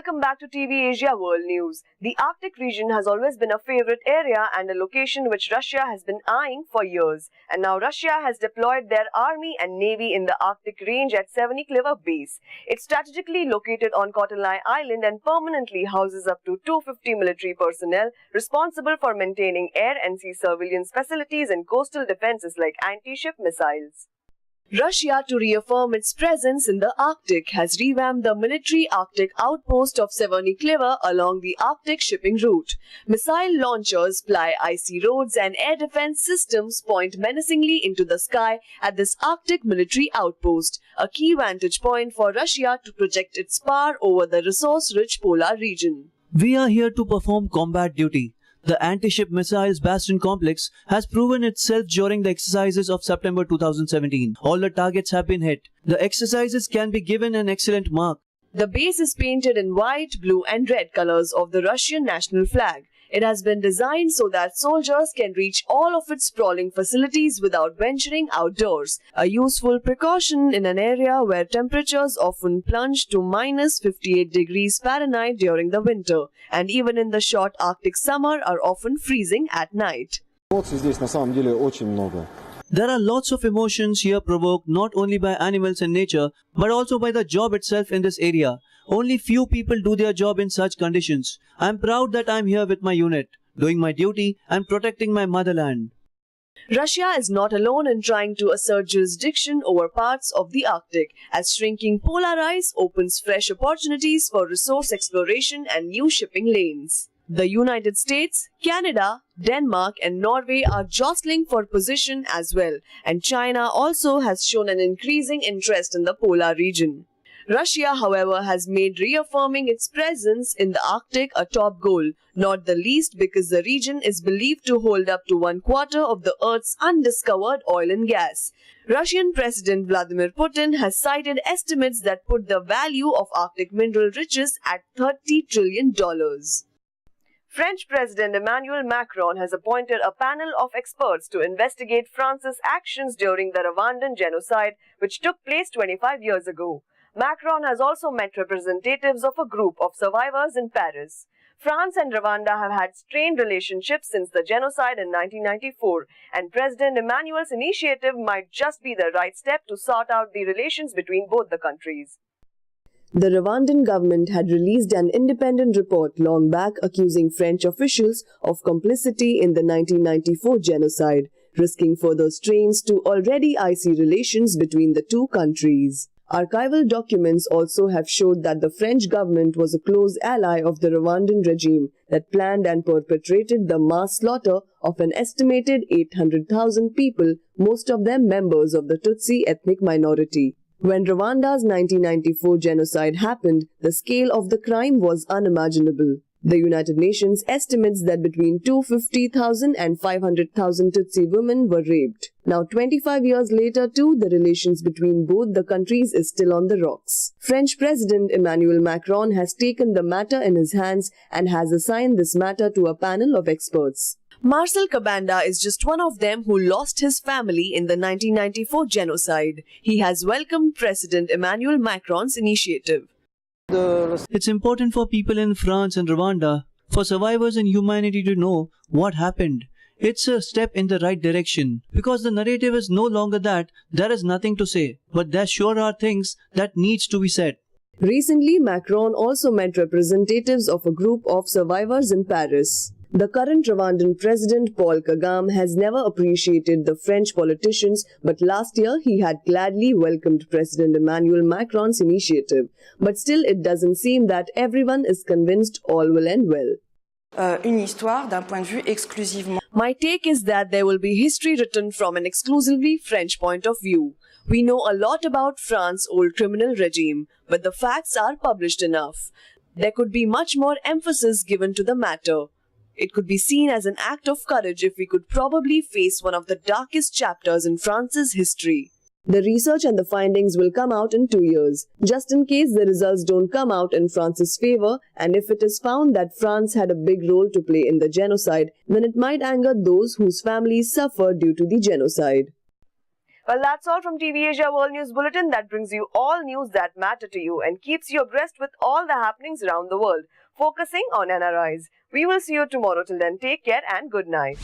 Welcome back to TV Asia World News. The Arctic region has always been a favorite area and a location which Russia has been eyeing for years. And now Russia has deployed their army and navy in the Arctic range at Severnaya Kliva base. It's strategically located on Kotelny Island and permanently houses up to 250 military personnel responsible for maintaining air and sea surveillance facilities and coastal defenses like anti-ship missiles. Russia, to reaffirm its presence in the Arctic, has revamped the military Arctic outpost of Severnaya Kliva along the Arctic shipping route. Missile launchers ply icy roads and air defense systems point menacingly into the sky at this Arctic military outpost, a key vantage point for Russia to project its power over the resource-rich polar region. We are here to perform combat duty. The anti-ship missiles Bastion complex has proven itself during the exercises of September 2017. All the targets have been hit. The exercises can be given an excellent mark. The base is painted in white, blue and red colors of the Russian national flag. It has been designed so that soldiers can reach all of its sprawling facilities without venturing outdoors, a useful precaution in an area where temperatures often plunge to minus 58 degrees Fahrenheit during the winter, and even in the short Arctic summer are often freezing at night. There are lots of emotions here provoked not only by animals and nature, but also by the job itself in this area. Only few people do their job in such conditions. I am proud that I am here with my unit, doing my duty and protecting my motherland. Russia is not alone in trying to assert jurisdiction over parts of the Arctic, as shrinking polar ice opens fresh opportunities for resource exploration and new shipping lanes. The United States, Canada, Denmark and Norway are jostling for position as well, and China also has shown an increasing interest in the polar region. Russia, however, has made reaffirming its presence in the Arctic a top goal, not the least because the region is believed to hold up to 1/4 of the Earth's undiscovered oil and gas. Russian President Vladimir Putin has cited estimates that put the value of Arctic mineral riches at $30 trillion. French President Emmanuel Macron has appointed a panel of experts to investigate France's actions during the Rwandan genocide, which took place 25 years ago. Macron has also met representatives of a group of survivors in Paris. France and Rwanda have had strained relationships since the genocide in 1994, and President Emmanuel's initiative might just be the right step to sort out the relations between both the countries. The Rwandan government had released an independent report long back accusing French officials of complicity in the 1994 genocide, risking further strains to already icy relations between the two countries. Archival documents also have showed that the French government was a close ally of the Rwandan regime that planned and perpetrated the mass slaughter of an estimated 800,000 people, most of them members of the Tutsi ethnic minority. When Rwanda's 1994 genocide happened, the scale of the crime was unimaginable. The United Nations estimates that between 250,000 and 500,000 Tutsi women were raped. Now 25 years later too, the relations between both the countries is still on the rocks. French President Emmanuel Macron has taken the matter in his hands and has assigned this matter to a panel of experts. Marcel Kabanda is just one of them who lost his family in the 1994 genocide. He has welcomed President Emmanuel Macron's initiative. It's important for people in France and Rwanda, for survivors and humanity to know what happened. It's a step in the right direction, because the narrative is no longer that there is nothing to say, but there sure are things that needs to be said. Recently, Macron also met representatives of a group of survivors in Paris. The current Rwandan president, Paul Kagame, has never appreciated the French politicians, but last year he had gladly welcomed President Emmanuel Macron's initiative. But still, it doesn't seem that everyone is convinced all will end well. My take is that there will be history written from an exclusively French point of view. We know a lot about France's old criminal regime, but the facts are published enough. There could be much more emphasis given to the matter. It could be seen as an act of courage if we could probably face one of the darkest chapters in France's history. The research and the findings will come out in 2 years. Just in case the results don't come out in France's favor, and if it is found that France had a big role to play in the genocide, then it might anger those whose families suffered due to the genocide. Well, that's all from TV Asia World News Bulletin that brings you all news that matter to you and keeps you abreast with all the happenings around the world, focusing on NRIs. We will see you tomorrow. Till then, take care and good night.